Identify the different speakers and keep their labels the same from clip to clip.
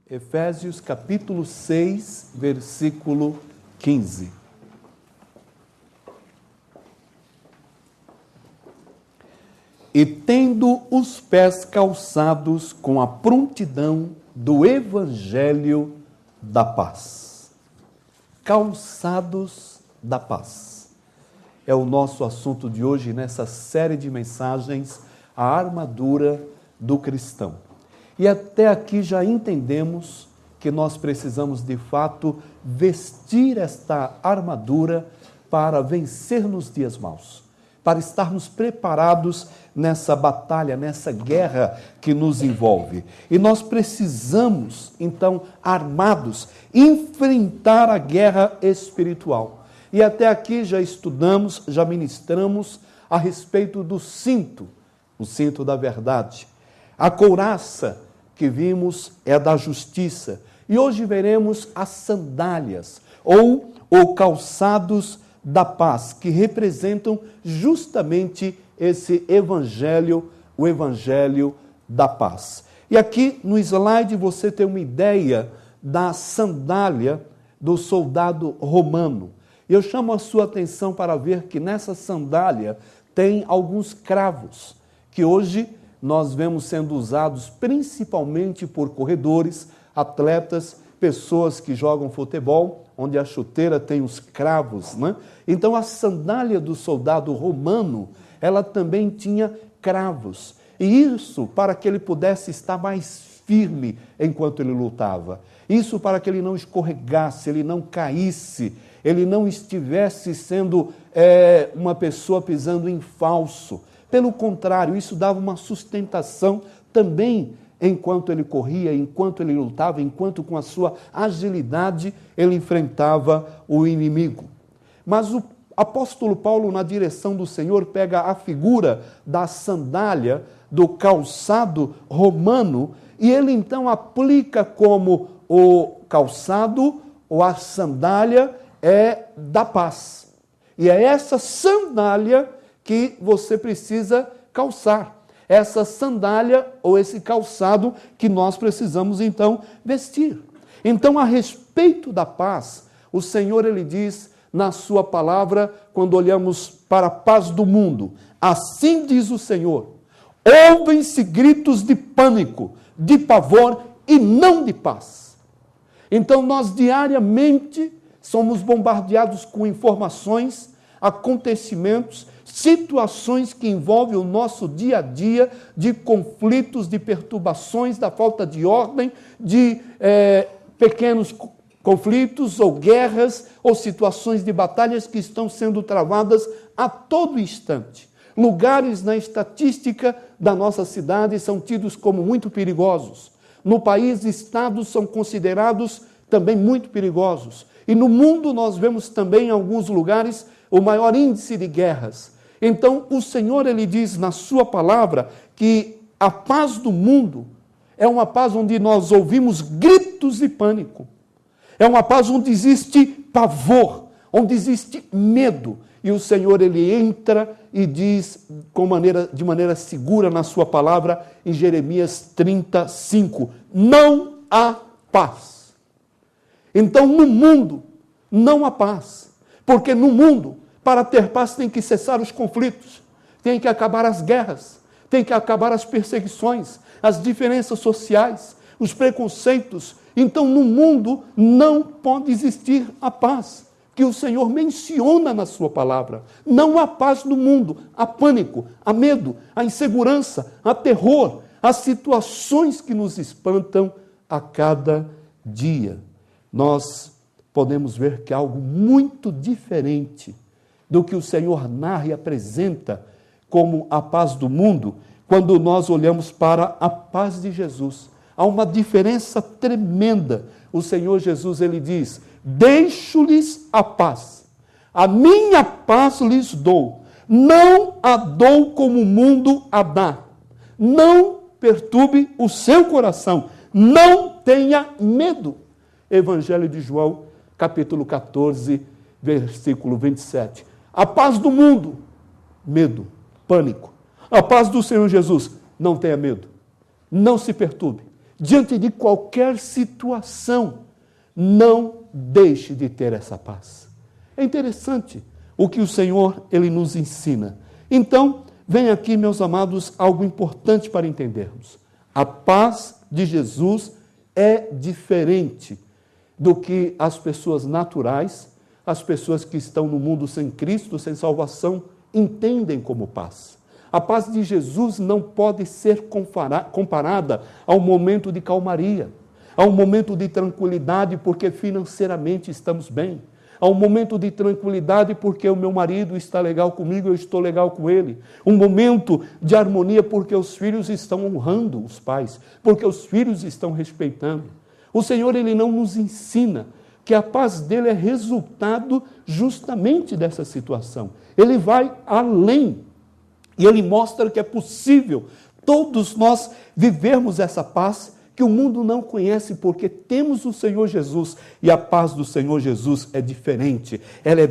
Speaker 1: Efésios capítulo 6, versículo 15. E tendo os pés calçados com a prontidão do Evangelho da paz. Calçados da paz. É o nosso assunto de hoje nessa série de mensagens, a armadura do cristão. E até aqui já entendemos que nós precisamos de fato vestir esta armadura para vencer nos dias maus, para estarmos preparados nessa batalha, nessa guerra que nos envolve. E nós precisamos, então, armados, enfrentar a guerra espiritual. E até aqui já estudamos, já ministramos a respeito do cinto, o cinto da verdade. A couraça que vimos é da justiça. E hoje veremos as sandálias, ou calçados da paz, que representam justamente esse evangelho, o evangelho da paz. E aqui no slide você tem uma ideia da sandália do soldado romano. Eu chamo a sua atenção para ver que nessa sandália tem alguns cravos, que hoje nós vemos sendo usados principalmente por corredores, atletas, pessoas que jogam futebol, onde a chuteira tem os cravos, né? Então a sandália do soldado romano, ela também tinha cravos. E isso para que ele pudesse estar mais firme enquanto ele lutava. Isso para que ele não escorregasse, ele não caísse, ele não estivesse sendo uma pessoa pisando em falso. Pelo contrário, isso dava uma sustentação também enquanto ele corria, enquanto ele lutava, enquanto com a sua agilidade ele enfrentava o inimigo. Mas o apóstolo Paulo, na direção do Senhor, pega a figura da sandália, do calçado romano, e ele então aplica como o calçado ou a sandália é da paz. E é essa sandália que você precisa calçar. Essa sandália ou esse calçado que nós precisamos então vestir. Então, a respeito da paz, o Senhor ele diz na sua palavra, quando olhamos para a paz do mundo, assim diz o Senhor: ouvem-se gritos de pânico, de pavor e não de paz. Então, nós diariamente somos bombardeados com informações, acontecimentos, situações que envolvem o nosso dia a dia, de conflitos, de perturbações, da falta de ordem, de pequenos conflitos ou guerras ou situações de batalhas que estão sendo travadas a todo instante. Lugares na estatística da nossa cidade são tidos como muito perigosos. No país, estados são considerados também muito perigosos. E no mundo nós vemos também em alguns lugares o maior índice de guerras. Então, o Senhor, ele diz na sua palavra que a paz do mundo é uma paz onde nós ouvimos gritos de pânico. É uma paz onde existe pavor, onde existe medo. E o Senhor, ele entra e diz de maneira segura na sua palavra, em Jeremias 35, não há paz. Então, no mundo, não há paz. Porque no mundo, para ter paz, tem que cessar os conflitos, tem que acabar as guerras, tem que acabar as perseguições, as diferenças sociais, os preconceitos. Então, no mundo, não pode existir a paz que o Senhor menciona na sua palavra. Não há paz no mundo, há pânico, há medo, há insegurança, há terror, há situações que nos espantam a cada dia. Nós podemos ver que há algo muito diferente do que o Senhor narra e apresenta como a paz do mundo, quando nós olhamos para a paz de Jesus. Há uma diferença tremenda. O Senhor Jesus, ele diz: deixo-lhes a paz, a minha paz lhes dou, não a dou como o mundo a dá. Não perturbe o seu coração, não tenha medo. Evangelho de João, capítulo 14, versículo 27. A paz do mundo, medo, pânico. A paz do Senhor Jesus, não tenha medo, não se perturbe, diante de qualquer situação, não deixe de ter essa paz. É interessante o que o Senhor, Ele nos ensina. Então, vem aqui, meus amados, algo importante para entendermos. A paz de Jesus é diferente do que as pessoas naturais, as pessoas que estão no mundo sem Cristo, sem salvação, entendem como paz. A paz de Jesus não pode ser comparada ao momento de calmaria, ao momento de tranquilidade porque financeiramente estamos bem, ao momento de tranquilidade porque o meu marido está legal comigo, eu estou legal com ele, um momento de harmonia porque os filhos estão honrando os pais, porque os filhos estão respeitando. O Senhor, Ele não nos ensina que a paz dele é resultado justamente dessa situação. Ele vai além e ele mostra que é possível todos nós vivermos essa paz que o mundo não conhece, porque temos o Senhor Jesus, e a paz do Senhor Jesus é diferente, ela é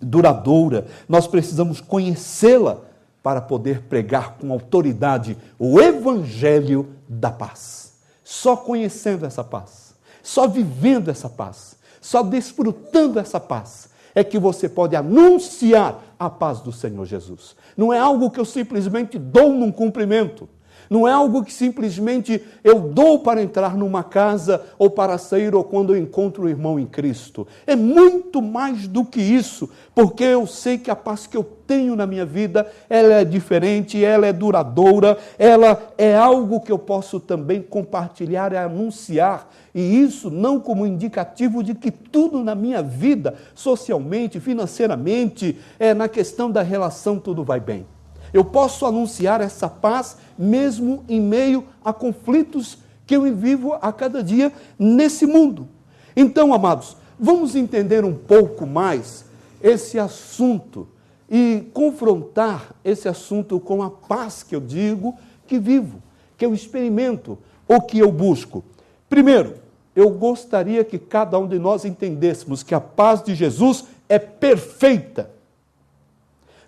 Speaker 1: duradoura, nós precisamos conhecê-la para poder pregar com autoridade o evangelho da paz. Só conhecendo essa paz, só vivendo essa paz, só desfrutando essa paz, é que você pode anunciar a paz do Senhor Jesus. Não é algo que eu simplesmente dou num cumprimento, não é algo que simplesmente eu dou para entrar numa casa ou para sair ou quando eu encontro o irmão em Cristo. É muito mais do que isso, porque eu sei que a paz que eu tenho na minha vida, ela é diferente, ela é duradoura, ela é algo que eu posso também compartilhar e anunciar. E isso não como indicativo de que tudo na minha vida, socialmente, financeiramente, na questão da relação, tudo vai bem. Eu posso anunciar essa paz mesmo em meio a conflitos que eu vivo a cada dia nesse mundo. Então, amados, vamos entender um pouco mais esse assunto e confrontar esse assunto com a paz que eu digo que vivo, que eu experimento ou que eu busco. Primeiro, eu gostaria que cada um de nós entendêssemos que a paz de Jesus é perfeita.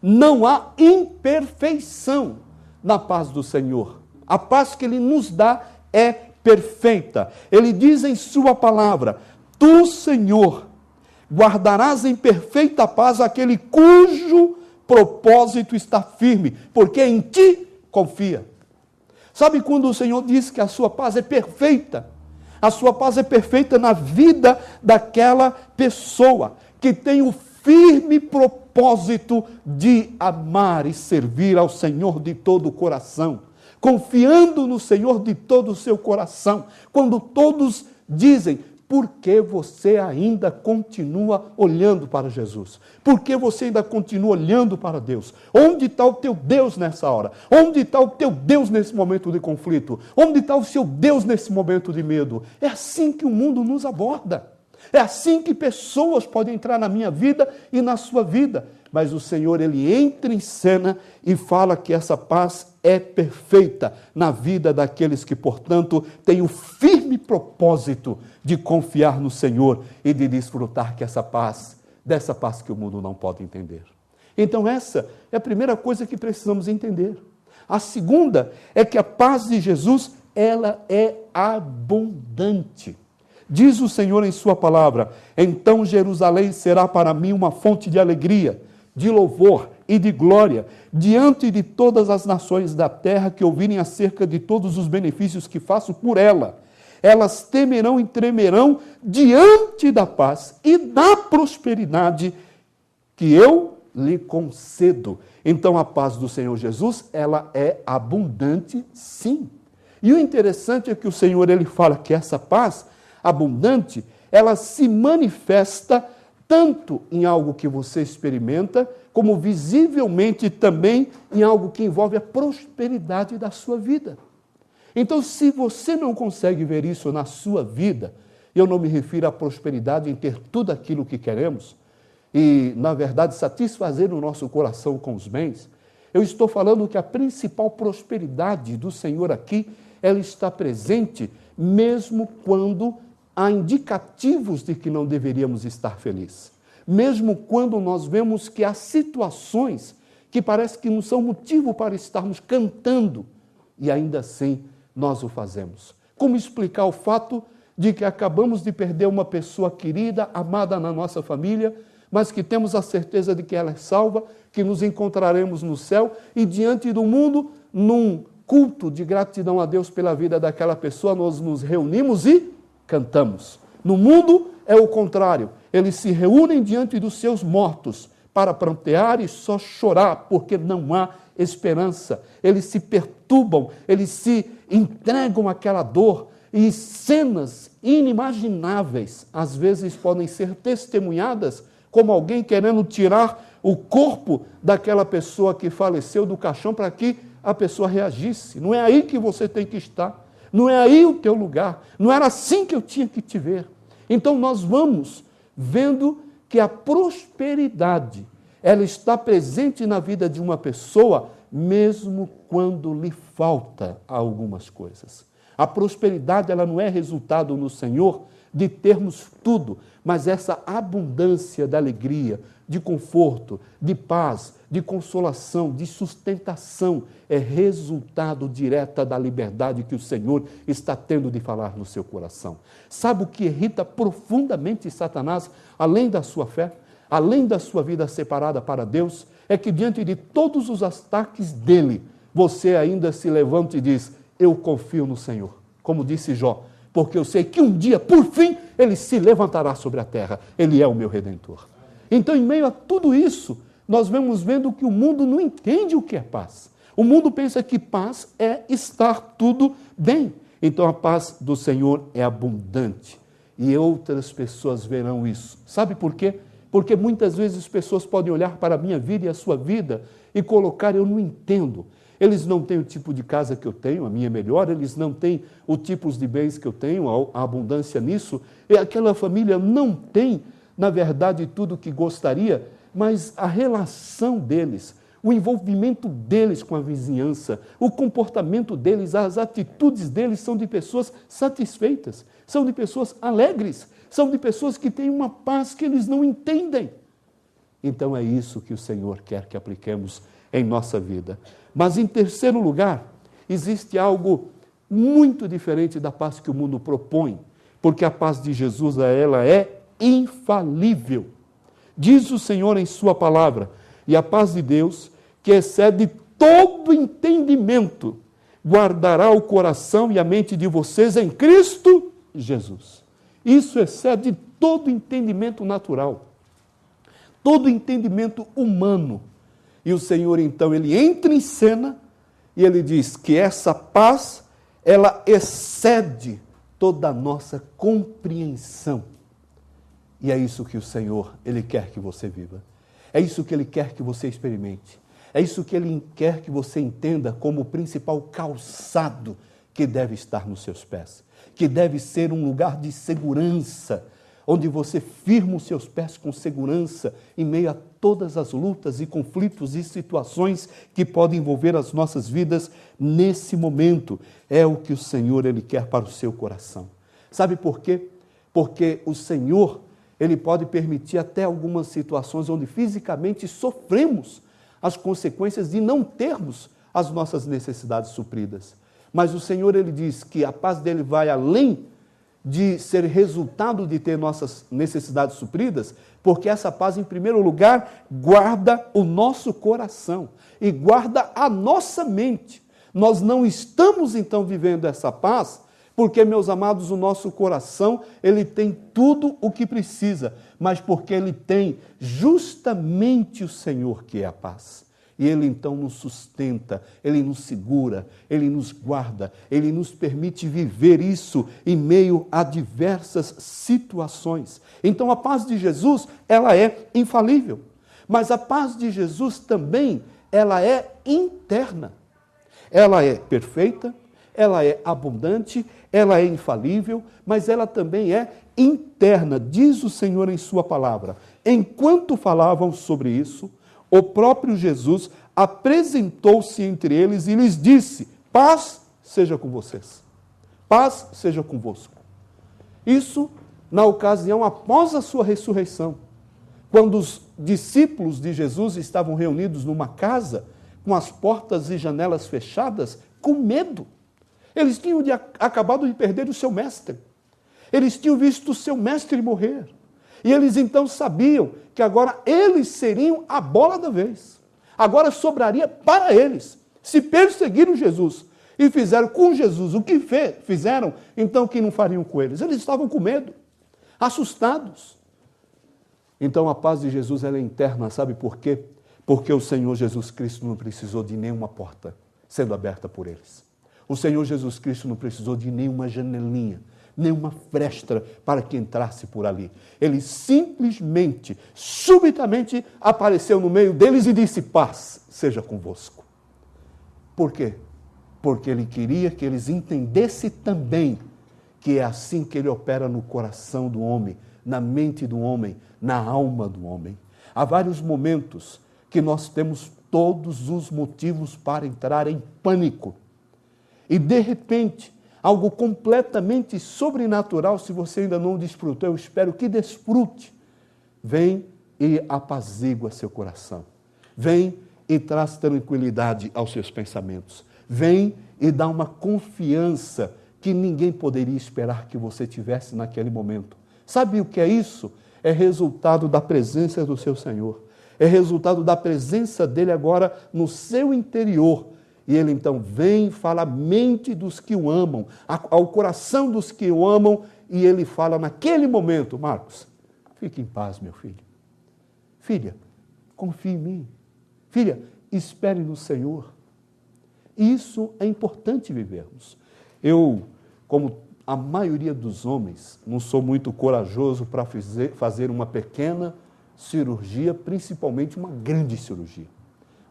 Speaker 1: Não há imperfeição na paz do Senhor. A paz que Ele nos dá é perfeita. Ele diz em sua palavra: Tu, Senhor, guardarás em perfeita paz aquele cujo propósito está firme, porque em Ti confia. Sabe quando o Senhor diz que a sua paz é perfeita? A sua paz é perfeita na vida daquela pessoa que tem o firme propósito de amar e servir ao Senhor de todo o coração, confiando no Senhor de todo o seu coração. Quando todos dizem: por que você ainda continua olhando para Jesus? Por que você ainda continua olhando para Deus? Onde está o teu Deus nessa hora? Onde está o teu Deus nesse momento de conflito? Onde está o seu Deus nesse momento de medo? É assim que o mundo nos aborda. É assim que pessoas podem entrar na minha vida e na sua vida. Mas o Senhor, Ele entra em cena e fala que essa paz é perfeita na vida daqueles que, portanto, têm o firme propósito de confiar no Senhor e de desfrutar que essa paz, dessa paz que o mundo não pode entender. Então essa é a primeira coisa que precisamos entender. A segunda é que a paz de Jesus, ela é abundante. Diz o Senhor em sua palavra: então Jerusalém será para mim uma fonte de alegria, de louvor e de glória, diante de todas as nações da terra que ouvirem acerca de todos os benefícios que faço por ela. Elas temerão e tremerão diante da paz e da prosperidade que eu lhe concedo. Então a paz do Senhor Jesus, ela é abundante, sim. E o interessante é que o Senhor, Ele fala que essa paz abundante, ela se manifesta tanto em algo que você experimenta, como visivelmente também em algo que envolve a prosperidade da sua vida. Então, se você não consegue ver isso na sua vida, eu não me refiro à prosperidade em ter tudo aquilo que queremos e, na verdade, satisfazer o nosso coração com os bens. Eu estou falando que a principal prosperidade do Senhor aqui, ela está presente mesmo quando há indicativos de que não deveríamos estar felizes. Mesmo quando nós vemos que há situações que parece que não são motivo para estarmos cantando, e ainda assim nós o fazemos. como explicar o fato de que acabamos de perder uma pessoa querida, amada na nossa família, mas que temos a certeza de que ela é salva, que nos encontraremos no céu e diante do mundo, num culto de gratidão a Deus pela vida daquela pessoa, nós nos reunimos e cantamos. No mundo é o contrário, eles se reúnem diante dos seus mortos para prantear e só chorar, porque não há esperança. Eles se perturbam, eles se entregam àquela dor, e cenas inimagináveis, às vezes podem ser testemunhadas, como alguém querendo tirar o corpo daquela pessoa que faleceu do caixão para que a pessoa reagisse. Não é aí que você tem que estar, não é aí o teu lugar, não era assim que eu tinha que te ver. Então nós vamos vendo que a prosperidade, ela está presente na vida de uma pessoa, mesmo quando lhe falta algumas coisas. A prosperidade, ela não é resultado no Senhor de termos tudo, mas essa abundância de alegria, de conforto, de paz, de consolação, de sustentação, é resultado direto da liberdade que o Senhor está tendo de falar no seu coração. Sabe o que irrita profundamente Satanás, além da sua fé, além da sua vida separada para Deus? É que diante de todos os ataques dele, você ainda se levanta e diz: eu confio no Senhor, como disse Jó, porque eu sei que um dia, por fim, ele se levantará sobre a terra. Ele é o meu Redentor. Então, em meio a tudo isso, nós vamos vendo que o mundo não entende o que é paz. O mundo pensa que paz é estar tudo bem. Então, a paz do Senhor é abundante. E outras pessoas verão isso. Sabe por quê? Porque muitas vezes as pessoas podem olhar para a minha vida e a sua vida e colocar: eu não entendo. Eles não têm o tipo de casa que eu tenho, a minha é melhor, eles não têm o tipo de bens que eu tenho, a abundância nisso, e aquela família não tem, na verdade, tudo o que gostaria, mas a relação deles, o envolvimento deles com a vizinhança, o comportamento deles, as atitudes deles são de pessoas satisfeitas, são de pessoas alegres, são de pessoas que têm uma paz que eles não entendem. Então é isso que o Senhor quer que apliquemos em nossa vida. Mas, em terceiro lugar, existe algo muito diferente da paz que o mundo propõe, porque a paz de Jesus, ela é infalível. Diz o Senhor em sua palavra: e a paz de Deus, que excede todo entendimento, guardará o coração e a mente de vocês em Cristo Jesus. Isso excede todo entendimento natural, todo entendimento humano. E o Senhor, então, ele entra em cena e ele diz que essa paz, ela excede toda a nossa compreensão. E é isso que o Senhor, ele quer que você viva. É isso que ele quer que você experimente. É isso que ele quer que você entenda como o principal calçado que deve estar nos seus pés, que deve ser um lugar de segurança, onde você firma os seus pés com segurança em meio a todas as lutas e conflitos e situações que podem envolver as nossas vidas nesse momento. É o que o Senhor, ele quer para o seu coração. Sabe por quê? Porque o Senhor, ele pode permitir até algumas situações onde fisicamente sofremos as consequências de não termos as nossas necessidades supridas. Mas o Senhor, ele diz que a paz dele vai além de ser resultado de ter nossas necessidades supridas, porque essa paz, em primeiro lugar, guarda o nosso coração e guarda a nossa mente. Nós não estamos, então, vivendo essa paz porque, meus amados, o nosso coração, ele tem tudo o que precisa, mas porque ele tem justamente o Senhor, que é a paz. E ele então nos sustenta, ele nos segura, ele nos guarda, ele nos permite viver isso em meio a diversas situações. Então a paz de Jesus, ela é infalível, mas a paz de Jesus também, ela é interna. Ela é perfeita, ela é abundante, ela é infalível, mas ela também é interna, diz o Senhor em sua palavra. Enquanto falavam sobre isso, o próprio Jesus apresentou-se entre eles e lhes disse: paz seja com vocês, paz seja convosco. Isso na ocasião após a sua ressurreição, quando os discípulos de Jesus estavam reunidos numa casa, com as portas e janelas fechadas, com medo. Eles tinham acabado de perder o seu mestre. Eles tinham visto o seu mestre morrer. E eles então sabiam que agora eles seriam a bola da vez. Agora sobraria para eles. Se perseguiram Jesus e fizeram com Jesus o que fizeram, então o que não fariam com eles? Eles estavam com medo, assustados. Então a paz de Jesus ela é interna, sabe por quê? Porque o Senhor Jesus Cristo não precisou de nenhuma porta sendo aberta por eles. O Senhor Jesus Cristo não precisou de nenhuma janelinha, nenhuma fresta para que entrasse por ali. Ele simplesmente, subitamente, apareceu no meio deles e disse: paz seja convosco. Por quê? Porque ele queria que eles entendessem também que é assim que ele opera no coração do homem, na mente do homem, na alma do homem. Há vários momentos que nós temos todos os motivos para entrar em pânico. E, de repente, algo completamente sobrenatural, se você ainda não desfrutou, eu espero que desfrute, vem e apazigua seu coração. Vem e traz tranquilidade aos seus pensamentos. Vem e dá uma confiança que ninguém poderia esperar que você tivesse naquele momento. Sabe o que é isso? É resultado da presença do seu Senhor. É resultado da presença dele agora no seu interior. E ele então vem e fala à mente dos que o amam, ao coração dos que o amam, e ele fala naquele momento: Marcos, fique em paz, meu filho. Filha, confie em mim. Filha, espere no Senhor. Isso é importante vivermos. Eu, como a maioria dos homens, não sou muito corajoso para fazer uma pequena cirurgia, principalmente uma grande cirurgia.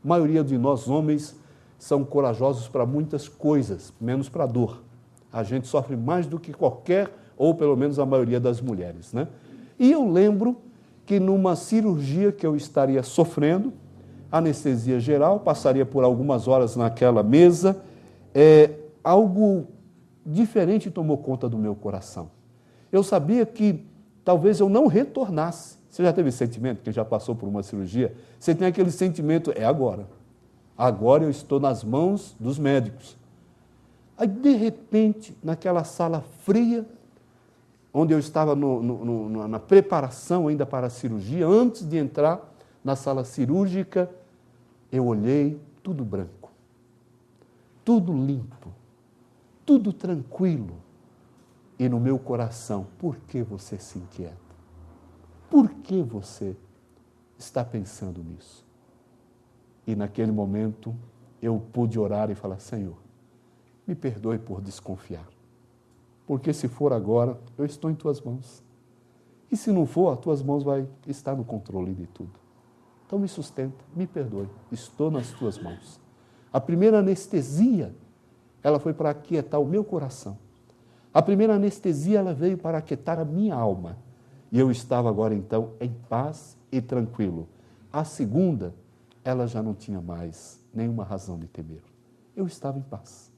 Speaker 1: A maioria de nós homens são corajosos para muitas coisas, menos para a dor. A gente sofre mais do que qualquer, ou pelo menos a maioria das mulheres, né? E eu lembro que numa cirurgia que eu estaria sofrendo, anestesia geral, passaria por algumas horas naquela mesa, algo diferente tomou conta do meu coração. Eu sabia que talvez eu não retornasse. Você já teve esse sentimento, que já passou por uma cirurgia? Você tem aquele sentimento: é agora. Agora eu estou nas mãos dos médicos. Aí, de repente, naquela sala fria, onde eu estava na preparação ainda para a cirurgia, antes de entrar na sala cirúrgica, eu olhei, tudo branco, tudo limpo, tudo tranquilo. E no meu coração: por que você se inquieta? Por que você está pensando nisso? E naquele momento eu pude orar e falar: Senhor, me perdoe por desconfiar. Porque se for agora, eu estou em tuas mãos. E se não for, as tuas mãos vai estar no controle de tudo. Então me sustenta, me perdoe, estou nas tuas mãos. A primeira anestesia, ela foi para aquietar o meu coração. A primeira anestesia, ela veio para aquietar a minha alma. E eu estava agora, então, em paz e tranquilo. A segunda, ela já não tinha mais nenhuma razão de temer. Eu estava em paz.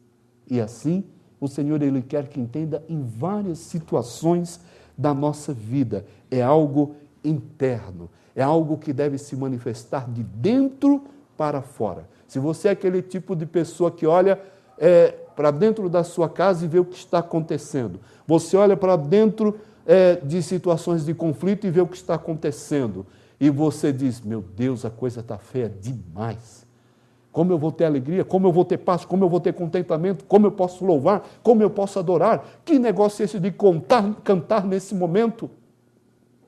Speaker 1: E assim, o Senhor, Ele quer que entenda em várias situações da nossa vida. É algo interno. É algo que deve se manifestar de dentro para fora. Se você é aquele tipo de pessoa que olha para dentro da sua casa e vê o que está acontecendo. Você olha para dentro de situações de conflito e vê o que está acontecendo. E você diz: meu Deus, a coisa está feia demais. Como eu vou ter alegria? Como eu vou ter paz? Como eu vou ter contentamento? Como eu posso louvar? Como eu posso adorar? Que negócio é esse de cantar nesse momento?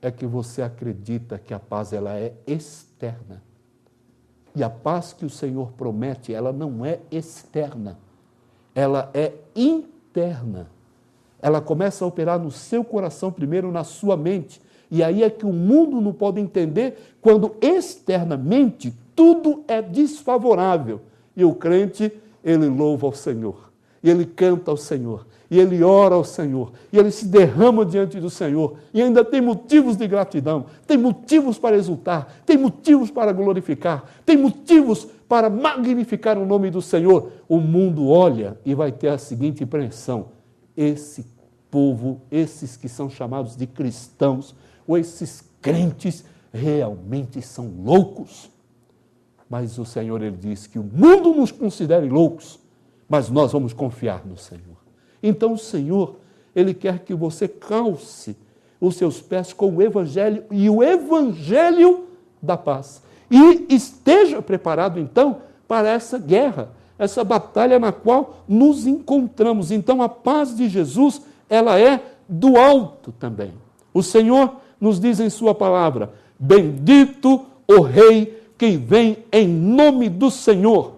Speaker 1: É que você acredita que a paz ela é externa. E a paz que o Senhor promete, ela não é externa. Ela é interna. Ela começa a operar no seu coração primeiro, na sua mente. E aí é que o mundo não pode entender quando externamente tudo é desfavorável. E o crente, ele louva ao Senhor. E ele canta ao Senhor. E ele ora ao Senhor. E ele se derrama diante do Senhor. E ainda tem motivos de gratidão. Tem motivos para exultar. Tem motivos para glorificar. Tem motivos para magnificar o nome do Senhor. O mundo olha e vai ter a seguinte impressão: esse povo, esses que são chamados de cristãos, ou esses crentes, realmente são loucos. Mas o Senhor, Ele diz que o mundo nos considere loucos, mas nós vamos confiar no Senhor. Então o Senhor, Ele quer que você calce os seus pés com o Evangelho e o Evangelho da paz. E esteja preparado, então, para essa guerra, essa batalha na qual nos encontramos. Então a paz de Jesus, ela é do alto também. O Senhor nos diz em sua palavra: bendito o Rei que vem em nome do Senhor.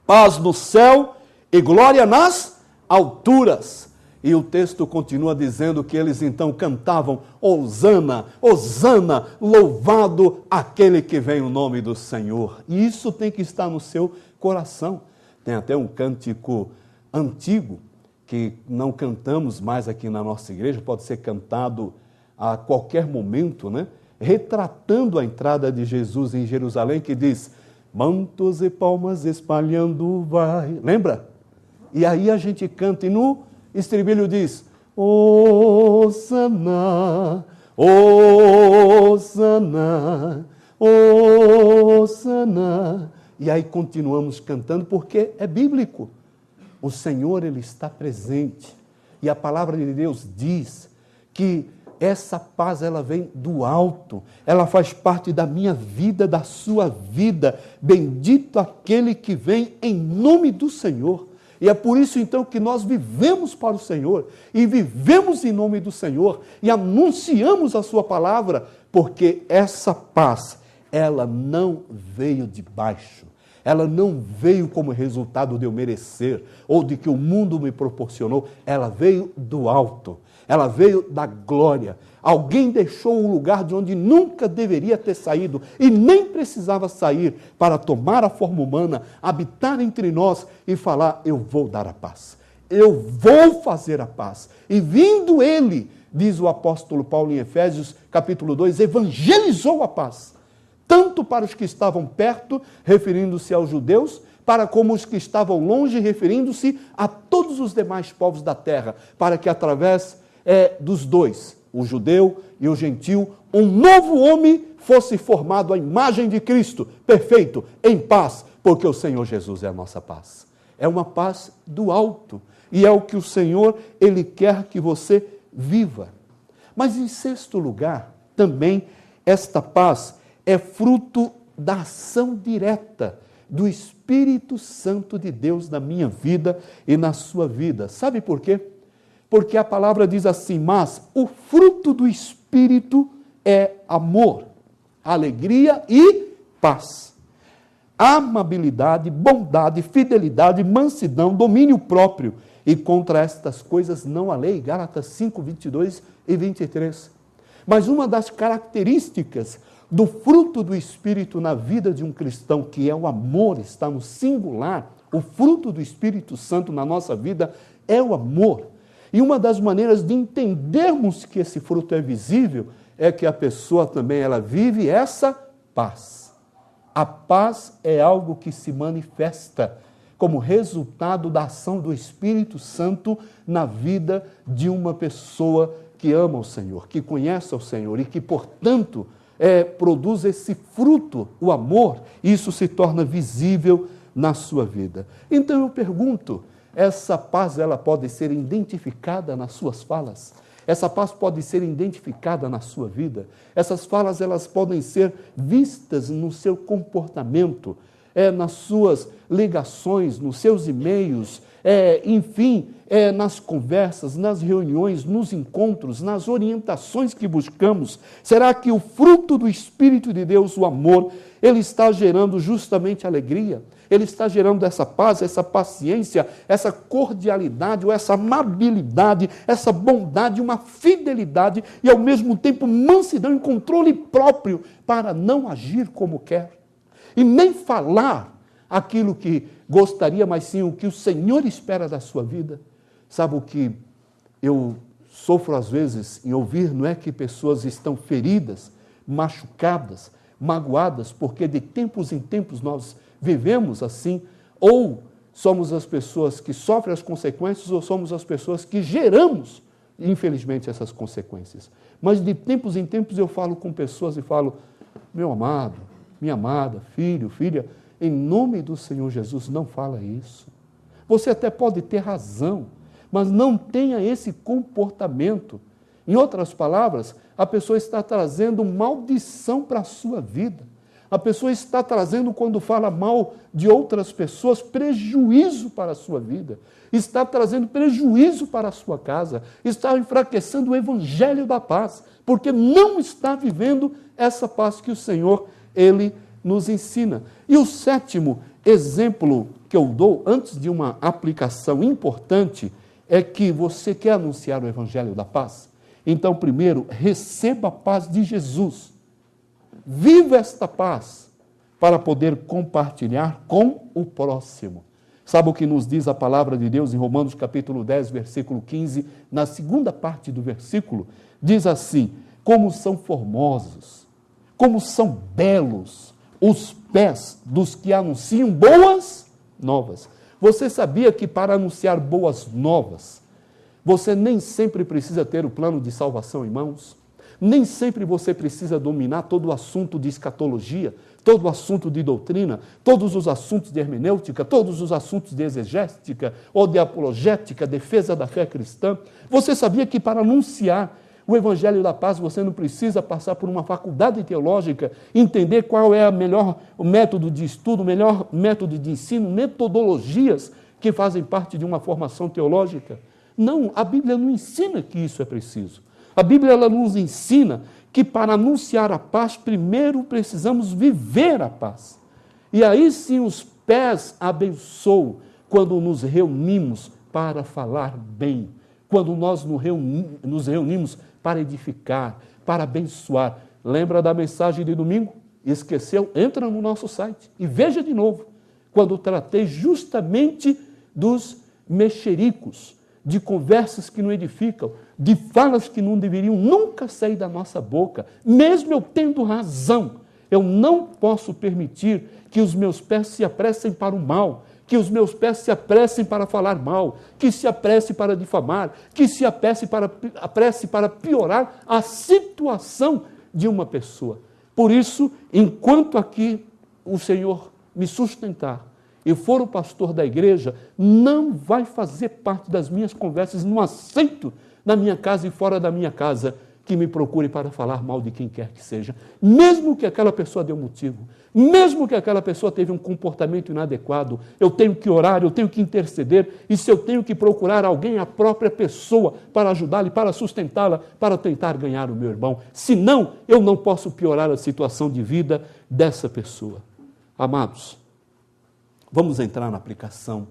Speaker 1: Paz no céu e glória nas alturas. E o texto continua dizendo que eles então cantavam: Hosana, Hosana, louvado aquele que vem em nome do Senhor. E isso tem que estar no seu coração. Tem até um cântico antigo que não cantamos mais aqui na nossa igreja, pode ser cantado a qualquer momento, né? Retratando a entrada de Jesus em Jerusalém, que diz: mantos e palmas espalhando vai. Lembra? E aí a gente canta, e no estribilho diz: Hosana, Hosana, Hosana. E aí continuamos cantando, porque é bíblico. O Senhor, Ele está presente. E a palavra de Deus diz que essa paz, ela vem do alto, ela faz parte da minha vida, da sua vida. Bendito aquele que vem em nome do Senhor. E é por isso, então, que nós vivemos para o Senhor, e vivemos em nome do Senhor, e anunciamos a sua palavra, porque essa paz, ela não veio de baixo. Ela não veio como resultado de eu merecer, ou de que o mundo me proporcionou. Ela veio do alto. Ela veio da glória. Alguém deixou o lugar de onde nunca deveria ter saído e nem precisava sair para tomar a forma humana, habitar entre nós e falar: eu vou dar a paz. Eu vou fazer a paz. E vindo ele, diz o apóstolo Paulo em Efésios capítulo 2, evangelizou a paz. Tanto para os que estavam perto, referindo-se aos judeus, para como os que estavam longe, referindo-se a todos os demais povos da terra, para que através dos dois, o judeu e o gentil, um novo homem fosse formado à imagem de Cristo, perfeito, em paz, porque o Senhor Jesus é a nossa paz. É uma paz do alto, e é o que o Senhor, Ele quer que você viva. Mas em sexto lugar, também, esta paz é fruto da ação direta do Espírito Santo de Deus na minha vida e na sua vida. Sabe por quê? Porque a palavra diz assim: mas o fruto do Espírito é amor, alegria e paz, amabilidade, bondade, fidelidade, mansidão, domínio próprio. E contra estas coisas não há lei. Gálatas 5, 22 e 23. Mas uma das características do fruto do Espírito na vida de um cristão, que é o amor, está no singular. O fruto do Espírito Santo na nossa vida é o amor. E uma das maneiras de entendermos que esse fruto é visível é que a pessoa também ela vive essa paz. A paz é algo que se manifesta como resultado da ação do Espírito Santo na vida de uma pessoa que ama o Senhor, que conhece o Senhor e que, portanto, produz esse fruto, o amor, e isso se torna visível na sua vida. Então eu pergunto, essa paz ela pode ser identificada nas suas falas? Essa paz pode ser identificada na sua vida? Essas falas elas podem ser vistas no seu comportamento, nas suas ligações, nos seus e-mails, enfim, nas conversas, nas reuniões, nos encontros, nas orientações que buscamos. Será que o fruto do Espírito de Deus, o amor, ele está gerando justamente alegria? Ele está gerando essa paz, essa paciência, essa cordialidade, ou essa amabilidade, essa bondade, uma fidelidade e, ao mesmo tempo, mansidão e controle próprio para não agir como quer e nem falar aquilo que gostaria, mas sim o que o Senhor espera da sua vida. Sabe o que eu sofro às vezes em ouvir? Não é que pessoas estão feridas, machucadas, magoadas, porque de tempos em tempos nós vivemos assim, ou somos as pessoas que sofrem as consequências, ou somos as pessoas que geramos, infelizmente, essas consequências. Mas de tempos em tempos eu falo com pessoas e falo: meu amado, minha amada, filho, filha, em nome do Senhor Jesus, não fala isso. Você até pode ter razão, mas não tenha esse comportamento. Em outras palavras, a pessoa está trazendo maldição para a sua vida. A pessoa está trazendo, quando fala mal de outras pessoas, prejuízo para a sua vida. Está trazendo prejuízo para a sua casa. Está enfraquecendo o evangelho da paz, porque não está vivendo essa paz que o Senhor, Ele nos ensina. E o sétimo exemplo que eu dou, antes de uma aplicação importante, é que você quer anunciar o evangelho da paz? Então, primeiro, receba a paz de Jesus. Viva esta paz para poder compartilhar com o próximo. Sabe o que nos diz a palavra de Deus em Romanos capítulo 10, versículo 15, na segunda parte do versículo? Diz assim: como são formosos, como são belos os pés dos que anunciam boas novas. Você sabia que para anunciar boas novas, você nem sempre precisa ter o plano de salvação em mãos? Nem sempre você precisa dominar todo o assunto de escatologia, todo o assunto de doutrina, todos os assuntos de hermenêutica, todos os assuntos de exegética ou de apologética, defesa da fé cristã. Você sabia que para anunciar o evangelho da paz você não precisa passar por uma faculdade teológica, entender qual é o melhor método de estudo, o melhor método de ensino, metodologias que fazem parte de uma formação teológica? Não, a Bíblia não ensina que isso é preciso. A Bíblia ela nos ensina que para anunciar a paz, primeiro precisamos viver a paz. E aí sim os pés abençoam quando nos reunimos para falar bem, quando nós nos reunimos para edificar, para abençoar. Lembra da mensagem de domingo? Esqueceu? Entra no nosso site e veja de novo, quando tratei justamente dos mexericos, de conversas que não edificam, de falas que não deveriam nunca sair da nossa boca. Mesmo eu tendo razão, eu não posso permitir que os meus pés se apressem para o mal, que os meus pés se apressem para falar mal, que se apresse para difamar, que se apresse para piorar a situação de uma pessoa. Por isso, enquanto aqui o Senhor me sustentar, e for o pastor da igreja, não vai fazer parte das minhas conversas, não aceito na minha casa e fora da minha casa que me procure para falar mal de quem quer que seja, mesmo que aquela pessoa dê um motivo, mesmo que aquela pessoa teve um comportamento inadequado, eu tenho que orar, eu tenho que interceder, e se eu tenho que procurar alguém, a própria pessoa, para ajudá-la, para sustentá-la, para tentar ganhar o meu irmão, senão eu não posso piorar a situação de vida dessa pessoa. Amados, vamos entrar na aplicação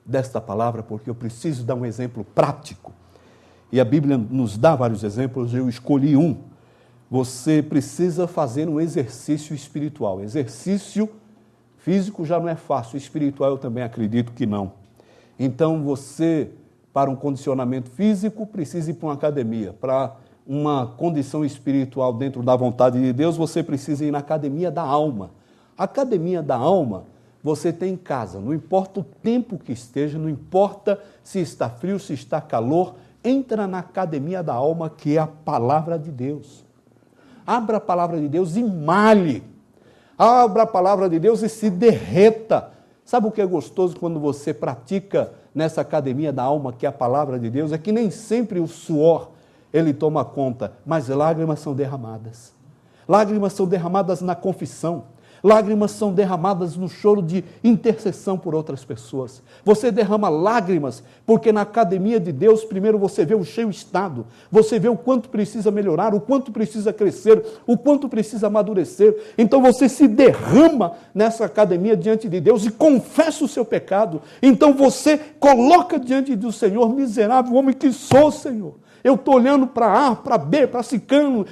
Speaker 1: desta palavra, porque eu preciso dar um exemplo prático. E a Bíblia nos dá vários exemplos, eu escolhi um. Você precisa fazer um exercício espiritual. Exercício físico já não é fácil, espiritual eu também acredito que não. Então você, para um condicionamento físico, precisa ir para uma academia. Para uma condição espiritual dentro da vontade de Deus, você precisa ir na academia da alma. A academia da alma você tem em casa, não importa o tempo que esteja, não importa se está frio, se está calor, entra na academia da alma, que é a palavra de Deus. Abra a palavra de Deus e malhe. Abra a palavra de Deus e se derreta. Sabe o que é gostoso quando você pratica nessa academia da alma, que é a palavra de Deus? É que nem sempre o suor, ele toma conta, mas lágrimas são derramadas. Lágrimas são derramadas na confissão. Lágrimas são derramadas no choro de intercessão por outras pessoas. Você derrama lágrimas, porque na academia de Deus, primeiro você vê o cheio estado, você vê o quanto precisa melhorar, o quanto precisa crescer, o quanto precisa amadurecer. Então você se derrama nessa academia diante de Deus e confessa o seu pecado. Então você coloca diante do Senhor, miserável homem que sou, Senhor. Eu estou olhando para A, para B, para ciclano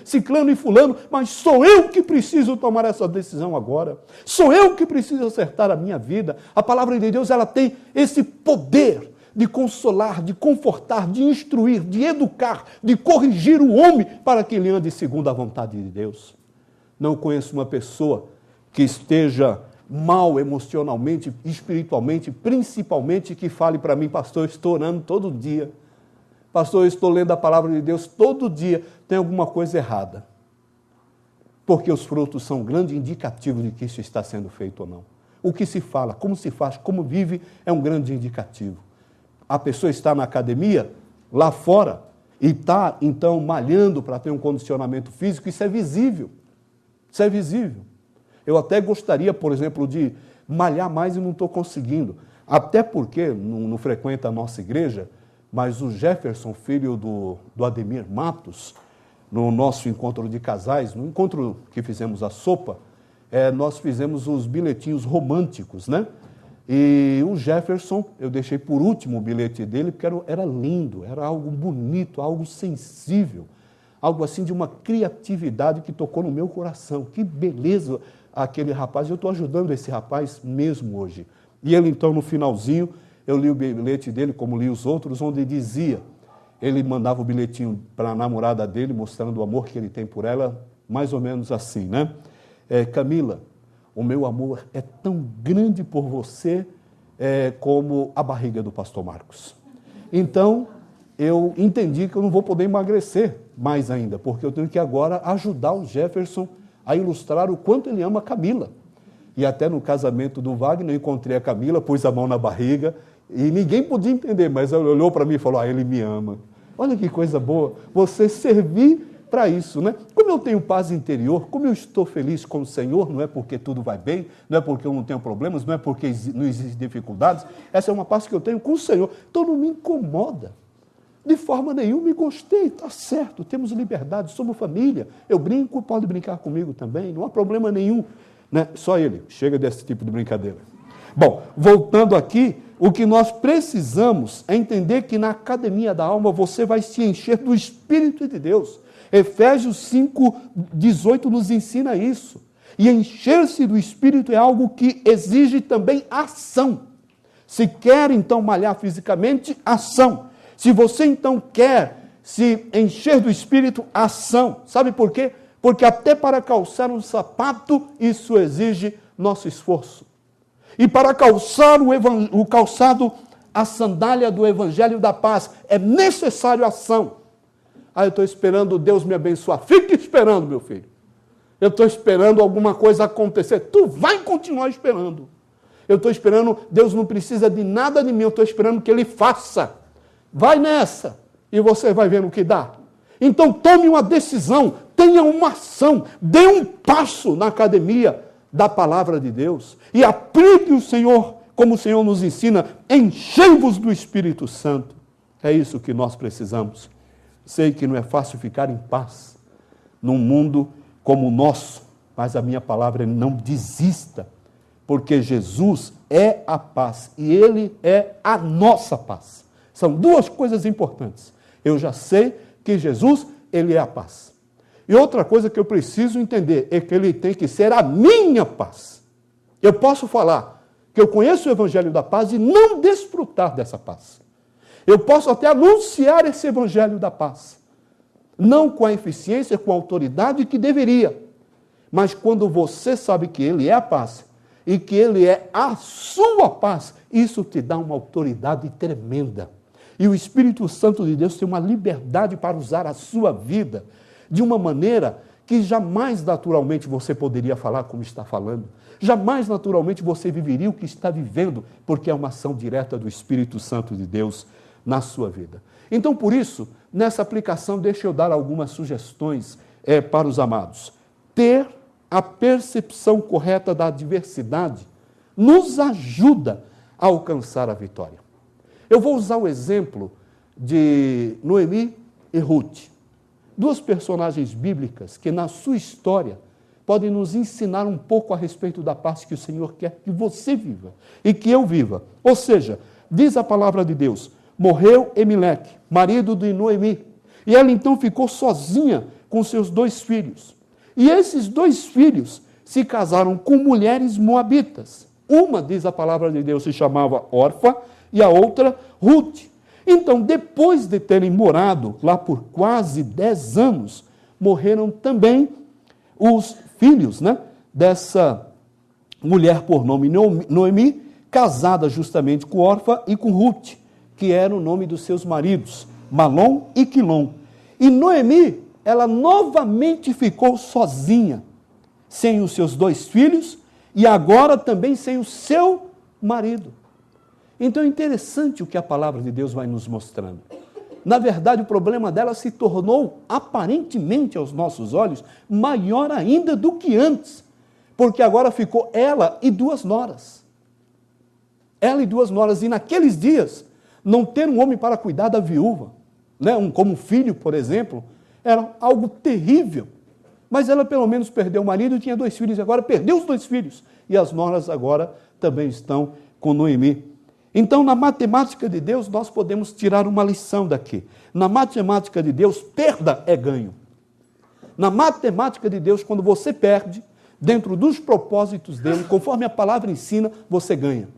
Speaker 1: e fulano, mas sou eu que preciso tomar essa decisão agora. Sou eu que preciso acertar a minha vida. A palavra de Deus, ela tem esse poder de consolar, de confortar, de instruir, de educar, de corrigir o homem para que ele ande segundo a vontade de Deus. Não conheço uma pessoa que esteja mal emocionalmente, espiritualmente, principalmente, que fale para mim: pastor, eu estou orando todo dia. Pastor, eu estou lendo a palavra de Deus todo dia, tem alguma coisa errada. Porque os frutos são um grande indicativo de que isso está sendo feito ou não. o que se fala, como se faz, como vive, é um grande indicativo. A pessoa está na academia, lá fora, e está, então, malhando para ter um condicionamento físico, isso é visível. Isso é visível. Eu até gostaria, por exemplo, de malhar mais e não estou conseguindo. Até porque, não frequenta a nossa igreja, mas o Jefferson, filho do Ademir Matos, no nosso encontro de casais, no encontro que fizemos a sopa, nós fizemos os bilhetinhos românticos, né? E o Jefferson, eu deixei por último o bilhete dele, porque era lindo, era algo bonito, algo sensível, algo assim de uma criatividade que tocou no meu coração. Que beleza aquele rapaz, eu estou ajudando esse rapaz mesmo hoje. E ele então, no finalzinho, eu li o bilhete dele, como li os outros, onde dizia, ele mandava o bilhetinho para a namorada dele, mostrando o amor que ele tem por ela, mais ou menos assim, né? Camila, o meu amor é tão grande por você como a barriga do pastor Marcos. Então, eu entendi que eu não vou poder emagrecer mais ainda, porque eu tenho que agora ajudar o Jefferson a ilustrar o quanto ele ama a Camila. E até no casamento do Wagner, eu encontrei a Camila, pus a mão na barriga, e ninguém podia entender, mas ela olhou para mim e falou, ele me ama. Olha que coisa boa, você servir para isso, né? Como eu tenho paz interior, como eu estou feliz com o Senhor, não é porque tudo vai bem, não é porque eu não tenho problemas, não é porque não existem dificuldades, essa é uma paz que eu tenho com o Senhor, então não me incomoda, de forma nenhuma, me gostei, está certo, temos liberdade, somos família, eu brinco, pode brincar comigo também, não há problema nenhum, né? Só ele, chega desse tipo de brincadeira. Bom, voltando aqui, o que nós precisamos é entender que na academia da alma você vai se encher do Espírito de Deus. Efésios 5:18 nos ensina isso. E encher-se do Espírito é algo que exige também ação. Se quer, então, malhar fisicamente, ação. Se você, então, quer se encher do Espírito, ação. Sabe por quê? Porque até para calçar um sapato, isso exige nosso esforço. E para calçar o calçado, a sandália do Evangelho da Paz, é necessário ação. Eu estou esperando Deus me abençoar. Fique esperando, meu filho. Eu estou esperando alguma coisa acontecer. Tu vai continuar esperando. Eu estou esperando, Deus não precisa de nada de mim, eu estou esperando que Ele faça. Vai nessa e você vai ver no que dá. Então tome uma decisão, tenha uma ação, dê um passo na academia da palavra de Deus e aplique o Senhor, como o Senhor nos ensina, enchei-vos do Espírito Santo. É isso que nós precisamos. Sei que não é fácil ficar em paz num mundo como o nosso, mas a minha palavra é não desista, porque Jesus é a paz e Ele é a nossa paz. São duas coisas importantes. Eu já sei que Jesus, Ele é a paz. E outra coisa que eu preciso entender é que Ele tem que ser a minha paz. Eu posso falar que eu conheço o Evangelho da Paz e não desfrutar dessa paz. Eu posso até anunciar esse Evangelho da Paz. Não com a eficiência, com a autoridade que deveria. Mas quando você sabe que Ele é a paz e que Ele é a sua paz, isso te dá uma autoridade tremenda. E o Espírito Santo de Deus tem uma liberdade para usar a sua vida de uma maneira que jamais naturalmente você poderia falar como está falando. Jamais naturalmente você viveria o que está vivendo, porque é uma ação direta do Espírito Santo de Deus na sua vida. Então, por isso, nessa aplicação, deixa eu dar algumas sugestões para os amados. Ter a percepção correta da adversidade nos ajuda a alcançar a vitória. Eu vou usar o exemplo de Noemi e Ruth, duas personagens bíblicas que, na sua história, podem nos ensinar um pouco a respeito da paz que o Senhor quer que você viva e que eu viva. Ou seja, diz a palavra de Deus, morreu Elimelec, marido de Noemi, e ela então ficou sozinha com seus 2 filhos. E esses 2 filhos se casaram com mulheres moabitas. Uma, diz a palavra de Deus, se chamava Orfa, e a outra, Ruth. Então, depois de terem morado lá por quase 10 anos, morreram também os filhos, dessa mulher por nome Noemi, casada justamente com Orfa e com Ruth, que era o nome dos seus maridos, Malom e Quilom. E Noemi, ela novamente ficou sozinha, sem os seus 2 filhos e agora também sem o seu marido. Então é interessante o que a palavra de Deus vai nos mostrando. Na verdade, o problema dela se tornou, aparentemente aos nossos olhos, maior ainda do que antes, porque agora ficou ela e 2 noras. Ela e 2 noras, e naqueles dias, não ter um homem para cuidar da viúva, né, como filho, por exemplo, era algo terrível. Mas ela pelo menos perdeu o marido e tinha 2 filhos, e agora perdeu os 2 filhos. E as noras agora também estão com Noemi. Então, na matemática de Deus, nós podemos tirar uma lição daqui. Na matemática de Deus, perda é ganho. Na matemática de Deus, quando você perde, dentro dos propósitos dele, conforme a palavra ensina, você ganha.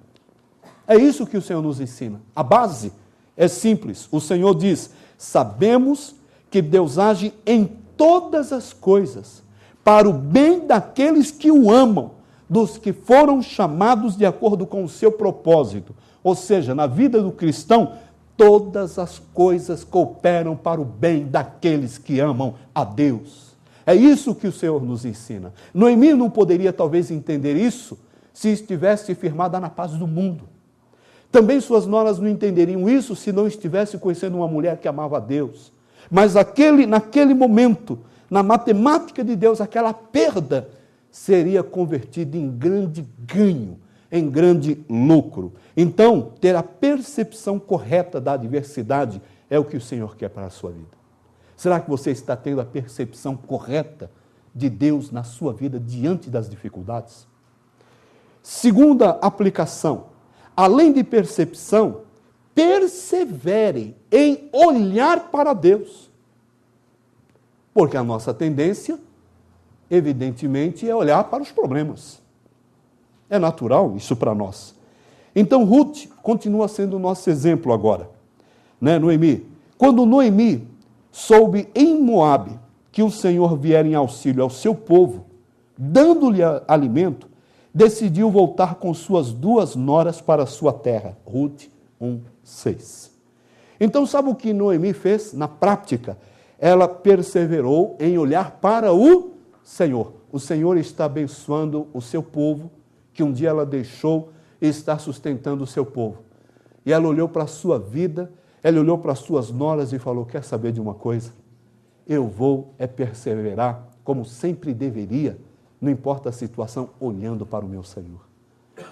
Speaker 1: É isso que o Senhor nos ensina. A base é simples. O Senhor diz: sabemos que Deus age em todas as coisas para o bem daqueles que o amam, dos que foram chamados de acordo com o seu propósito. Ou seja, na vida do cristão, todas as coisas cooperam para o bem daqueles que amam a Deus. É isso que o Senhor nos ensina. Noemi não poderia talvez entender isso se estivesse firmada na paz do mundo. Também suas noras não entenderiam isso se não estivesse conhecendo uma mulher que amava a Deus. Mas naquele momento, na matemática de Deus, aquela perda seria convertida em grande ganho, em grande lucro. Então, ter a percepção correta da adversidade é o que o Senhor quer para a sua vida. Será que você está tendo a percepção correta de Deus na sua vida diante das dificuldades? Segunda aplicação, além de percepção, persevere em olhar para Deus. Porque a nossa tendência, evidentemente, é olhar para os problemas. É natural isso para nós. Então, Ruth continua sendo o nosso exemplo agora. Né, Noemi? Quando Noemi soube em Moabe que o Senhor viera em auxílio ao seu povo, dando-lhe alimento, decidiu voltar com suas 2 noras para a sua terra. Ruth 1:6. Então, sabe o que Noemi fez? Na prática, ela perseverou em olhar para o Senhor. O Senhor está abençoando o seu povo, que um dia ela deixou e está sustentando o seu povo. E ela olhou para a sua vida, ela olhou para as suas noras e falou: quer saber de uma coisa? Eu vou perseverar como sempre deveria, não importa a situação, olhando para o meu Senhor,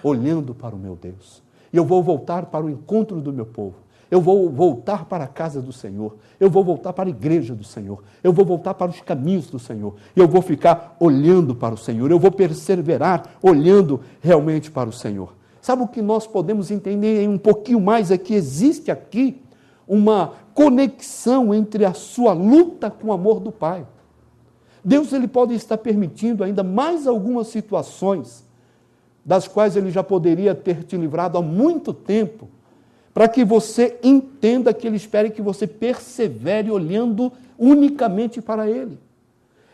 Speaker 1: olhando para o meu Deus. E eu vou voltar para o encontro do meu povo. Eu vou voltar para a casa do Senhor. Eu vou voltar para a igreja do Senhor. Eu vou voltar para os caminhos do Senhor. Eu vou ficar olhando para o Senhor. Eu vou perseverar olhando realmente para o Senhor. Sabe o que nós podemos entender um pouquinho mais? É que existe aqui uma conexão entre a sua luta com o amor do Pai. Deus ele pode estar permitindo ainda mais algumas situações das quais ele já poderia ter te livrado há muito tempo, para que você entenda que ele espera que você persevere olhando unicamente para ele.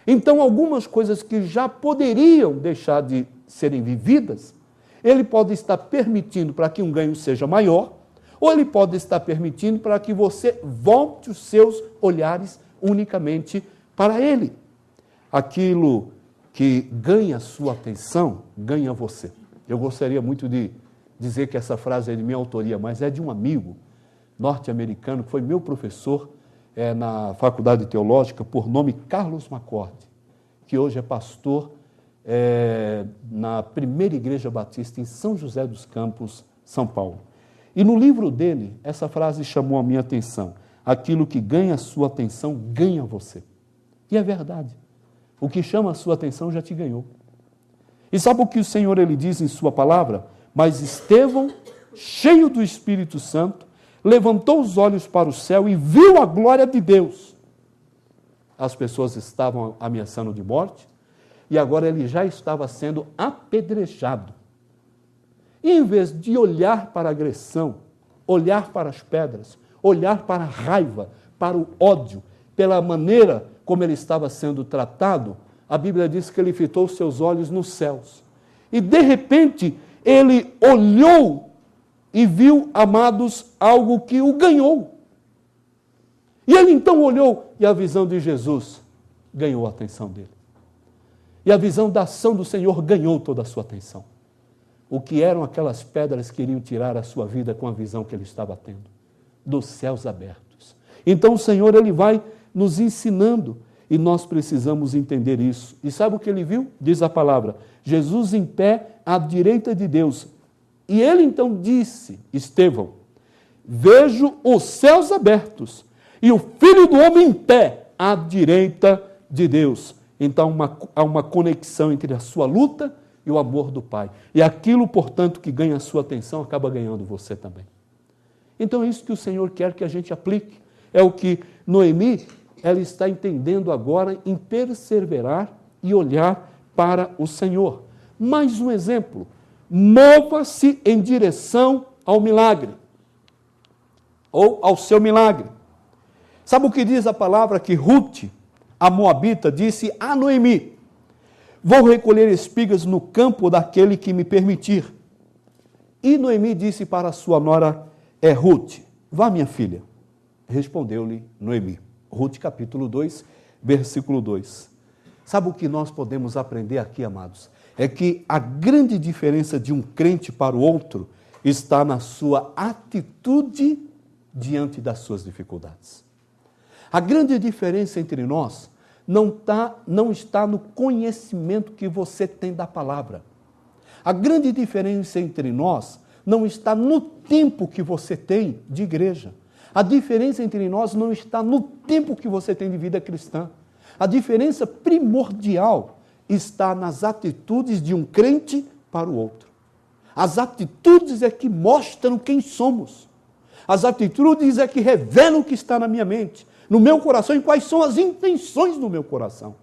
Speaker 1: Então, algumas coisas que já poderiam deixar de serem vividas, ele pode estar permitindo para que um ganho seja maior, ou ele pode estar permitindo para que você volte os seus olhares unicamente para ele. Aquilo que ganha a sua atenção, ganha você. Eu gostaria muito de dizer que essa frase é de minha autoria, mas é de um amigo norte-americano que foi meu professor na Faculdade Teológica, por nome Carlos McCord, que hoje é pastor na Primeira Igreja Batista em São José dos Campos, São Paulo. E no livro dele, essa frase chamou a minha atenção: aquilo que ganha a sua atenção, ganha você. E é verdade. O que chama a sua atenção já te ganhou. E sabe o que o Senhor ele diz em sua palavra? Mas Estevão, cheio do Espírito Santo, levantou os olhos para o céu e viu a glória de Deus. As pessoas estavam ameaçando de morte, e agora ele já estava sendo apedrejado. E em vez de olhar para a agressão, olhar para as pedras, olhar para a raiva, para o ódio, pela maneira como ele estava sendo tratado, a Bíblia diz que ele fitou seus olhos nos céus. E de repente, ele olhou e viu, amados, algo que o ganhou. E ele então olhou e a visão de Jesus ganhou a atenção dele. E a visão da ação do Senhor ganhou toda a sua atenção. O que eram aquelas pedras que iriam tirar a sua vida com a visão que ele estava tendo? Dos céus abertos. Então o Senhor, ele vai nos ensinando e nós precisamos entender isso. E sabe o que ele viu? Diz a palavra, Jesus em pé à direita de Deus. E ele então disse, Estevão, vejo os céus abertos e o Filho do Homem em pé à direita de Deus. Então há uma conexão entre a sua luta e o amor do Pai. E aquilo, portanto, que ganha a sua atenção, acaba ganhando você também. Então é isso que o Senhor quer que a gente aplique. É o que Noemi, ela está entendendo agora em perseverar e olhar para o Senhor. Mais um exemplo. Mova-se em direção ao milagre. Ou ao seu milagre. Sabe o que diz a palavra que Ruth, a moabita, disse a Noemi? Vou recolher espigas no campo daquele que me permitir. E Noemi disse para a sua nora, Ruth, vá minha filha. Respondeu-lhe Noemi. Ruth capítulo 2, versículo 2. Sabe o que nós podemos aprender aqui, amados? É que a grande diferença de um crente para o outro está na sua atitude diante das suas dificuldades. A grande diferença entre nós não está no conhecimento que você tem da palavra. A grande diferença entre nós não está no tempo que você tem de igreja. A diferença entre nós não está no tempo que você tem de vida cristã. A diferença primordial está nas atitudes de um crente para o outro. As atitudes é que mostram quem somos. As atitudes é que revelam o que está na minha mente, no meu coração, e quais são as intenções do meu coração.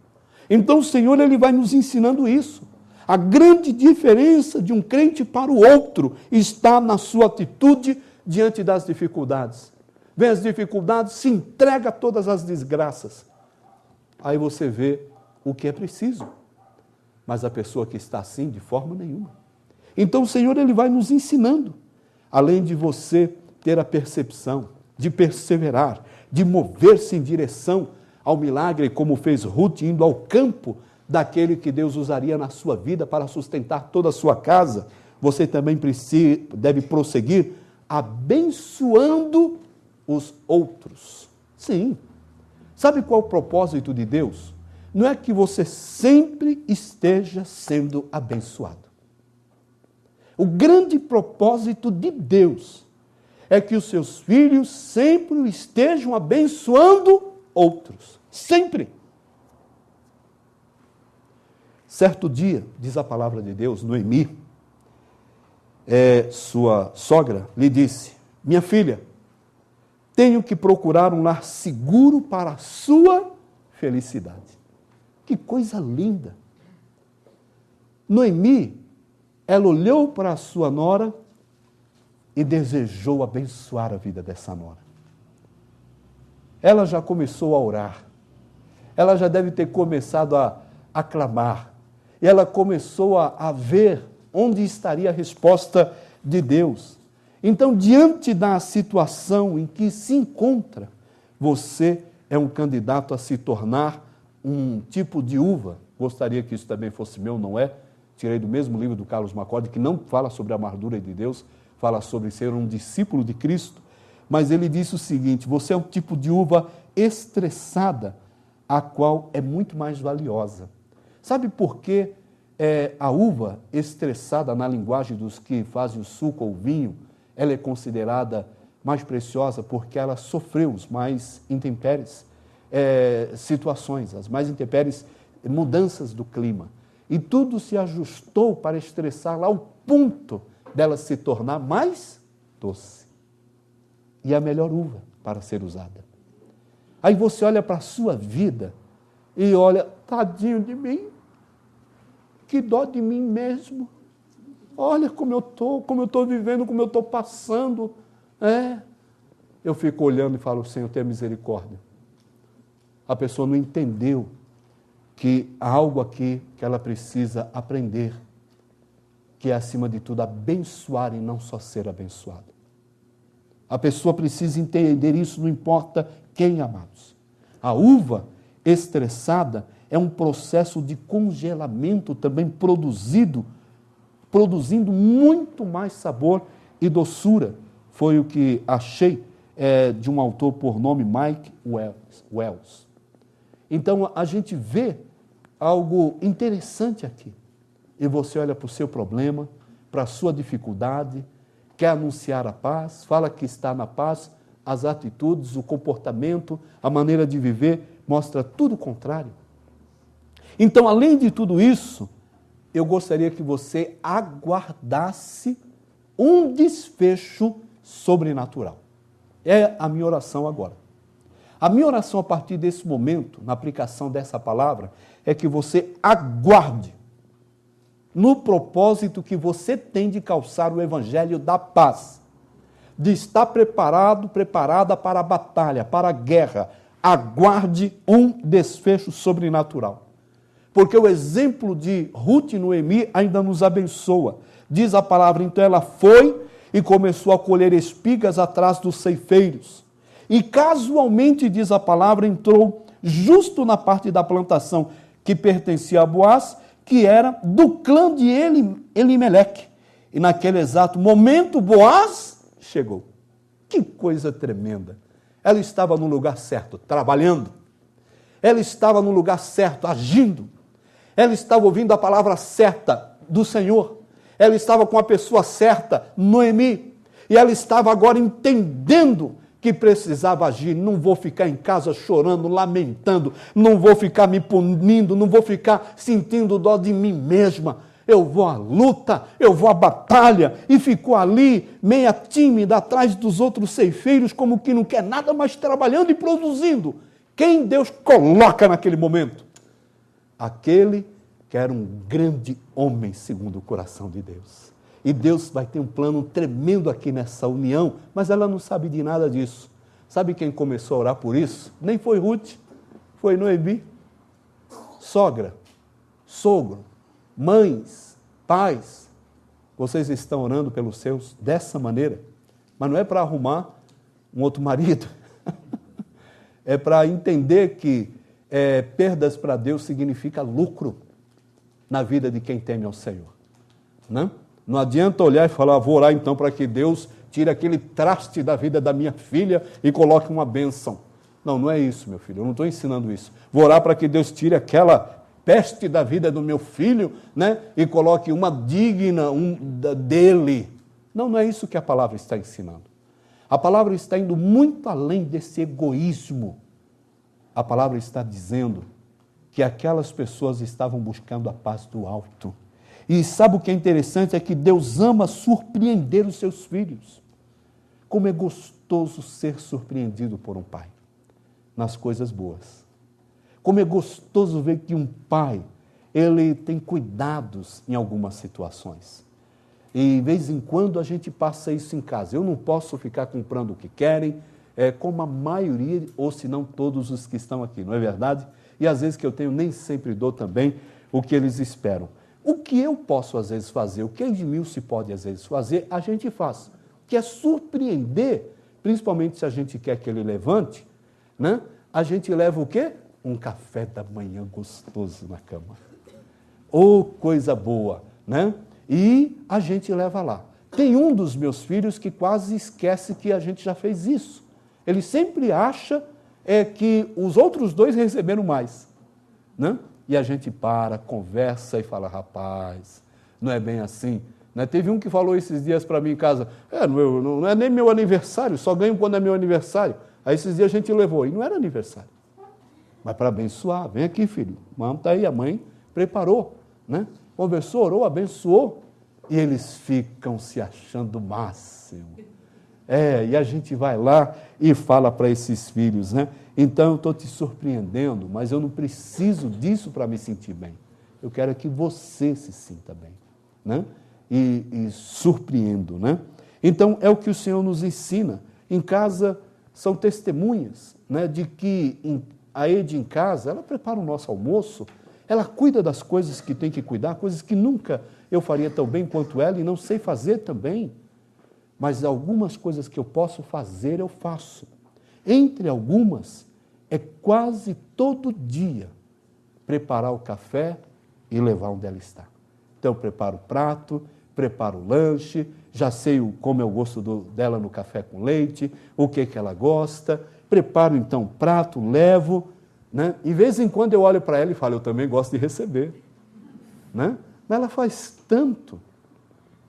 Speaker 1: Então o Senhor, ele vai nos ensinando isso. A grande diferença de um crente para o outro está na sua atitude diante das dificuldades. Vem as dificuldades, se entrega a todas as desgraças. Aí você vê o que é preciso. Mas a pessoa que está assim, de forma nenhuma. Então o Senhor, ele vai nos ensinando. Além de você ter a percepção de perseverar, de mover-se em direção ao milagre, como fez Ruth, indo ao campo daquele que Deus usaria na sua vida para sustentar toda a sua casa, você também deve prosseguir abençoando os outros. Sim. Sabe qual é o propósito de Deus? Não é que você sempre esteja sendo abençoado. O grande propósito de Deus é que os seus filhos sempre estejam abençoando outros. Sempre. Certo dia, diz a palavra de Deus, Noemi, sua sogra, lhe disse, minha filha, tenho que procurar um lar seguro para a sua felicidade. Que coisa linda! Noemi, ela olhou para a sua nora e desejou abençoar a vida dessa nora. Ela já começou a orar. Ela já deve ter começado a clamar. E ela começou a ver onde estaria a resposta de Deus. Então, diante da situação em que se encontra, você é um candidato a se tornar um tipo de uva. Gostaria que isso também fosse meu, não é? Tirei do mesmo livro do Carlos Macorde, que não fala sobre a amargura de Deus, fala sobre ser um discípulo de Cristo, mas ele disse o seguinte, você é um tipo de uva estressada, a qual é muito mais valiosa. Sabe por que a uva estressada, na linguagem dos que fazem o suco ou o vinho, ela é considerada mais preciosa porque ela sofreu os mais intempéries situações, as mais intempéries mudanças do clima. E tudo se ajustou para estressá-la ao ponto dela se tornar mais doce. E a melhor uva para ser usada. Aí você olha para a sua vida e olha, tadinho de mim, que dó de mim mesmo. Olha como eu estou vivendo, como eu estou passando. Eu fico olhando e falo, Senhor, tenha misericórdia. A pessoa não entendeu que há algo aqui que ela precisa aprender, que é, acima de tudo, abençoar e não só ser abençoada. A pessoa precisa entender isso, não importa quem, amados. A uva estressada, é um processo de congelamento também produzindo muito mais sabor e doçura. Foi o que achei de um autor por nome Mike Wells. Então, a gente vê algo interessante aqui. E você olha para o seu problema, para a sua dificuldade, quer anunciar a paz, fala que está na paz, as atitudes, o comportamento, a maneira de viver, mostra tudo o contrário. Então, além de tudo isso, eu gostaria que você aguardasse um desfecho sobrenatural. É a minha oração agora. A minha oração a partir desse momento, na aplicação dessa palavra, é que você aguarde no propósito que você tem de calçar o evangelho da paz, de estar preparada para a batalha, para a guerra. Aguarde um desfecho sobrenatural. Porque o exemplo de Ruth e Noemi ainda nos abençoa. Diz a palavra, então ela foi e começou a colher espigas atrás dos ceifeiros. E casualmente, diz a palavra, entrou justo na parte da plantação que pertencia a Boaz, que era do clã de Elimeleque. E naquele exato momento, Boaz chegou. Que coisa tremenda! Ela estava no lugar certo, trabalhando. Ela estava no lugar certo, agindo. Ela estava ouvindo a palavra certa do Senhor. Ela estava com a pessoa certa, Noemi. E ela estava agora entendendo que precisava agir. Não vou ficar em casa chorando, lamentando, não vou ficar me punindo, não vou ficar sentindo dó de mim mesma. Eu vou à luta, eu vou à batalha. E ficou ali, meia tímida, atrás dos outros ceifeiros, como que não quer nada, mas trabalhando e produzindo. Quem Deus coloca naquele momento? Aquele que era um grande homem segundo o coração de Deus. E Deus vai ter um plano tremendo aqui nessa união, mas ela não sabe de nada disso. Sabe quem começou a orar por isso? Nem foi Ruth, foi Noemi. Sogra, sogro, mães, pais, vocês estão orando pelos seus dessa maneira, mas não é para arrumar um outro marido, é para entender que perdas para Deus significa lucro na vida de quem teme ao Senhor. Não adianta olhar e falar, vou orar então para que Deus tire aquele traste da vida da minha filha e coloque uma bênção. Não, não é isso, meu filho, eu não estou ensinando isso. Vou orar para que Deus tire aquela peste da vida do meu filho, e coloque uma digna dele. Não, não é isso que a palavra está ensinando. A palavra está indo muito além desse egoísmo. A palavra está dizendo que aquelas pessoas estavam buscando a paz do alto. E sabe o que é interessante? É que Deus ama surpreender os seus filhos. Como é gostoso ser surpreendido por um pai nas coisas boas. Como é gostoso ver que um pai, ele tem cuidados em algumas situações. E, de vez em quando, a gente passa isso em casa. Eu não posso ficar comprando o que querem, como a maioria, ou se não todos os que estão aqui, não é verdade? E às vezes que eu tenho, nem sempre dou também o que eles esperam. O que eu posso, às vezes, fazer, o que Edmilson pode, às vezes, fazer, a gente faz. Que é surpreender, principalmente se a gente quer que ele levante, a gente leva o quê? Um café da manhã gostoso na cama. Oh, coisa boa, E a gente leva lá. Tem um dos meus filhos que quase esquece que a gente já fez isso. Ele sempre acha que os outros dois receberam mais, E a gente para, conversa e fala, rapaz, não é bem assim. Teve um que falou esses dias para mim em casa, não é nem meu aniversário, só ganho quando é meu aniversário. Aí esses dias a gente levou, e não era aniversário. Mas para abençoar, vem aqui, filho, mamãe está aí, a mãe preparou, Conversou, orou, abençoou, e eles ficam se achando o máximo. E a gente vai lá e fala para esses filhos, Então eu estou te surpreendendo, mas eu não preciso disso para me sentir bem. Eu quero que você se sinta bem, E surpreendo, Então é o que o Senhor nos ensina. Em casa são testemunhas, de que a Ed em casa, ela prepara o nosso almoço, ela cuida das coisas que tem que cuidar, coisas que nunca eu faria tão bem quanto ela e não sei fazer também. Mas algumas coisas que eu posso fazer, eu faço. Entre algumas, é quase todo dia preparar o café e levar onde ela está. Então, eu preparo o prato, preparo o lanche, já sei como é o gosto dela no café com leite, o que ela gosta, preparo então o prato, levo, né? De vez em quando eu olho para ela e falo, eu também gosto de receber, né? Mas ela faz tanto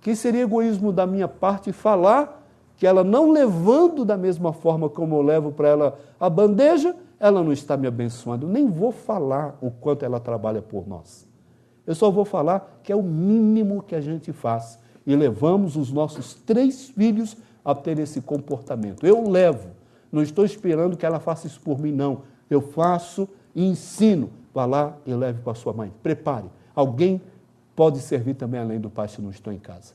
Speaker 1: que seria egoísmo da minha parte falar que ela não levando da mesma forma como eu levo para ela a bandeja, ela não está me abençoando. Eu nem vou falar o quanto ela trabalha por nós. Eu só vou falar que é o mínimo que a gente faz. E levamos os nossos 3 filhos a ter esse comportamento. Eu levo. Não estou esperando que ela faça isso por mim, não. Eu faço e ensino. Vá lá e leve para a sua mãe. Prepare. Alguém pode servir também além do pai se não estou em casa.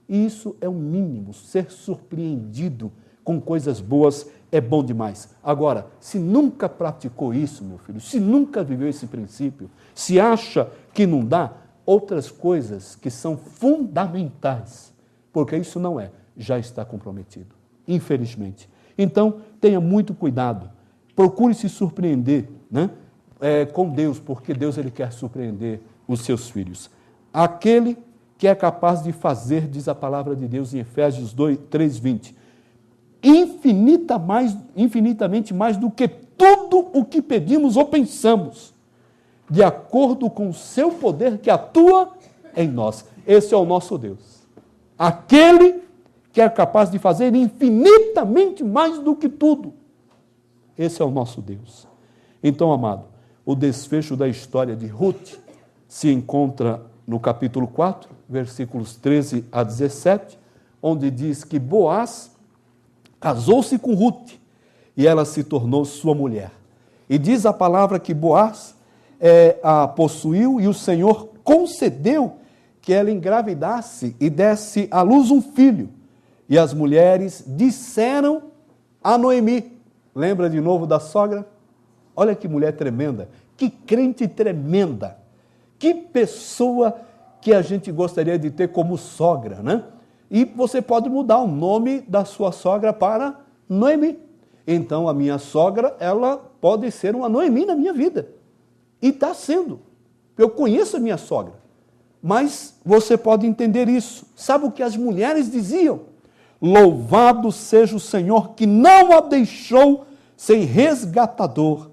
Speaker 1: Isso é o mínimo. Ser surpreendido com coisas boas é bom demais. Agora, se nunca praticou isso, meu filho, se nunca viveu esse princípio, se acha que não dá, outras coisas que são fundamentais, porque isso não é, já está comprometido, infelizmente. Então, tenha muito cuidado, procure se surpreender, né, com Deus, porque Deus ele quer surpreender os seus filhos. Aquele que é capaz de fazer, diz a palavra de Deus em Efésios 3:20, infinitamente mais do que tudo o que pedimos ou pensamos, de acordo com o seu poder que atua em nós. Esse é o nosso Deus. Aquele que é capaz de fazer infinitamente mais do que tudo. Esse é o nosso Deus. Então, amado, o desfecho da história de Ruth se encontra no capítulo 4, versículos 13 a 17, onde diz que Boaz casou-se com Ruth e ela se tornou sua mulher. E diz a palavra que Boaz a possuiu e o Senhor concedeu que ela engravidasse e desse à luz um filho. E as mulheres disseram a Noemi, lembra de novo da sogra? Olha que mulher tremenda, que crente tremenda, que pessoa que a gente gostaria de ter como sogra, né? E você pode mudar o nome da sua sogra para Noemi. Então, a minha sogra, ela pode ser uma Noemi na minha vida. E está sendo. Eu conheço a minha sogra. Mas você pode entender isso. Sabe o que as mulheres diziam? Louvado seja o Senhor que não a deixou sem resgatador.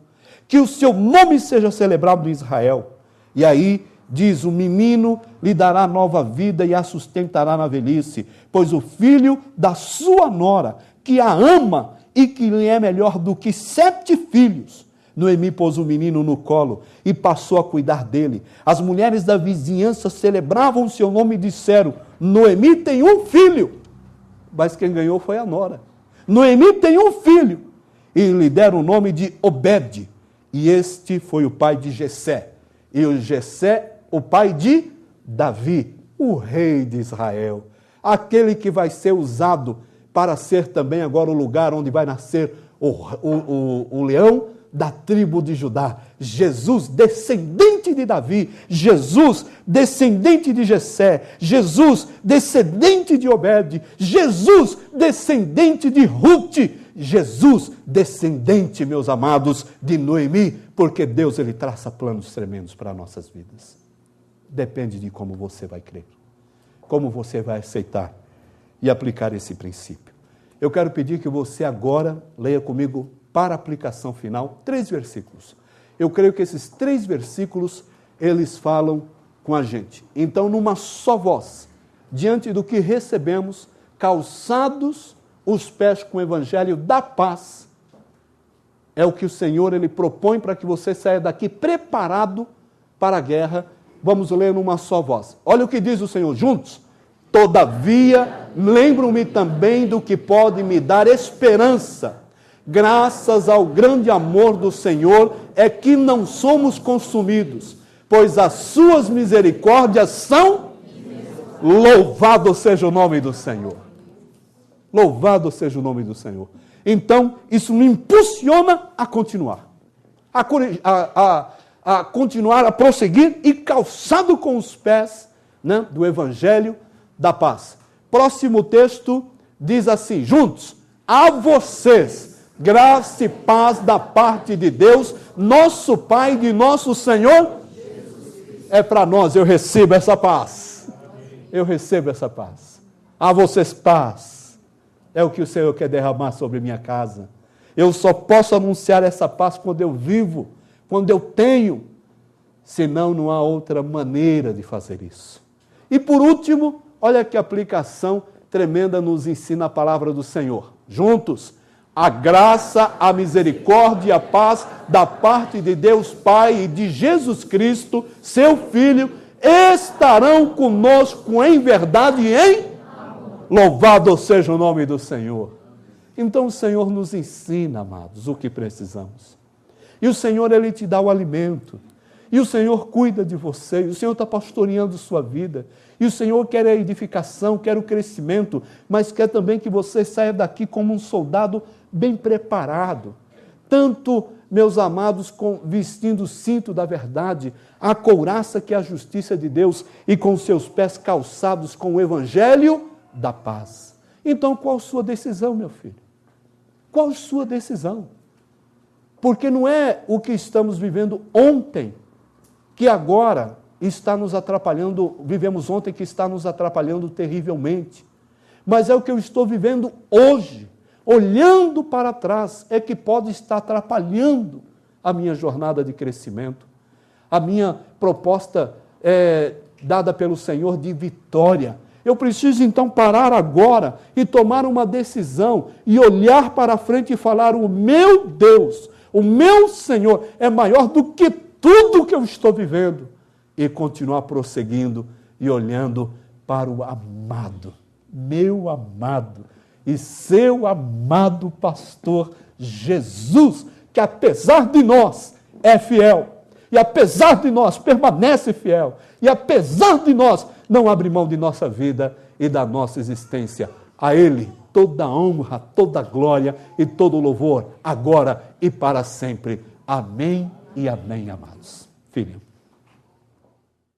Speaker 1: Que o seu nome seja celebrado em Israel. E aí diz, o menino lhe dará nova vida e a sustentará na velhice, pois o filho da sua nora, que a ama e que lhe é melhor do que 7 filhos. Noemi pôs o menino no colo e passou a cuidar dele. As mulheres da vizinhança celebravam o seu nome e disseram, Noemi tem um filho. Mas quem ganhou foi a nora. Noemi tem um filho. E lhe deram o nome de Obed. E este foi o pai de Jessé. E o Jessé, o pai de Davi, o rei de Israel. Aquele que vai ser usado para ser também agora o lugar onde vai nascer o leão da tribo de Judá. Jesus, descendente de Davi. Jesus, descendente de Jessé. Jesus, descendente de Obed. Jesus, descendente de Ruth. Jesus, descendente, meus amados, de Noemi, porque Deus ele traça planos tremendos para nossas vidas. Depende de como você vai crer, como você vai aceitar e aplicar esse princípio. Eu quero pedir que você agora leia comigo para a aplicação final 3 versículos. Eu creio que esses 3 versículos, eles falam com a gente. Então, numa só voz, diante do que recebemos, calçados os pés com o evangelho da paz, é o que o Senhor ele propõe para que você saia daqui preparado para a guerra. Vamos ler numa só voz. Olha o que diz o Senhor, juntos. Todavia, lembro-me também do que pode me dar esperança. Graças ao grande amor do Senhor é que não somos consumidos, pois as suas misericórdias são... Louvado seja o nome do Senhor. Louvado seja o nome do Senhor. Então, isso me impulsiona a continuar. A continuar, a prosseguir e calçado com os pés, né, do Evangelho da paz. Próximo texto diz assim, juntos. A vocês, graça e paz da parte de Deus, nosso Pai e de nosso Senhor é para nós. Eu recebo essa paz. Eu recebo essa paz. A vocês paz. É o que o Senhor quer derramar sobre minha casa. Eu só posso anunciar essa paz quando eu vivo, quando eu tenho. Senão não há outra maneira de fazer isso. E por último, olha que aplicação tremenda nos ensina a palavra do Senhor. Juntos, a graça, a misericórdia e a paz da parte de Deus Pai e de Jesus Cristo, seu Filho, estarão conosco em verdade e em amor. Louvado seja o nome do Senhor. Então o Senhor nos ensina, amados, o que precisamos. E o Senhor, Ele te dá o alimento. E o Senhor cuida de você, e o Senhor está pastoreando sua vida. E o Senhor quer a edificação, quer o crescimento, mas quer também que você saia daqui como um soldado bem preparado. Tanto, meus amados, vestindo o cinto da verdade, a couraça que é a justiça de Deus, e com seus pés calçados com o evangelho da paz. Então, qual a sua decisão, meu filho? Qual a sua decisão? Porque não é o que estamos vivendo ontem, que agora está nos atrapalhando, vivemos ontem que está nos atrapalhando terrivelmente. Mas é o que eu estou vivendo hoje, olhando para trás, é que pode estar atrapalhando a minha jornada de crescimento, a minha proposta dada pelo Senhor de vitória. Eu preciso então parar agora e tomar uma decisão e olhar para frente e falar: o meu Deus, o meu Senhor é maior do que tudo que eu estou vivendo, e continuar prosseguindo e olhando para o amado, meu amado e seu amado pastor Jesus, que apesar de nós é fiel, e apesar de nós permanece fiel, e apesar de nós não abre mão de nossa vida e da nossa existência. A Ele toda a honra, toda a glória e todo o louvor, agora e para sempre. Amém e amém, amados. Filho.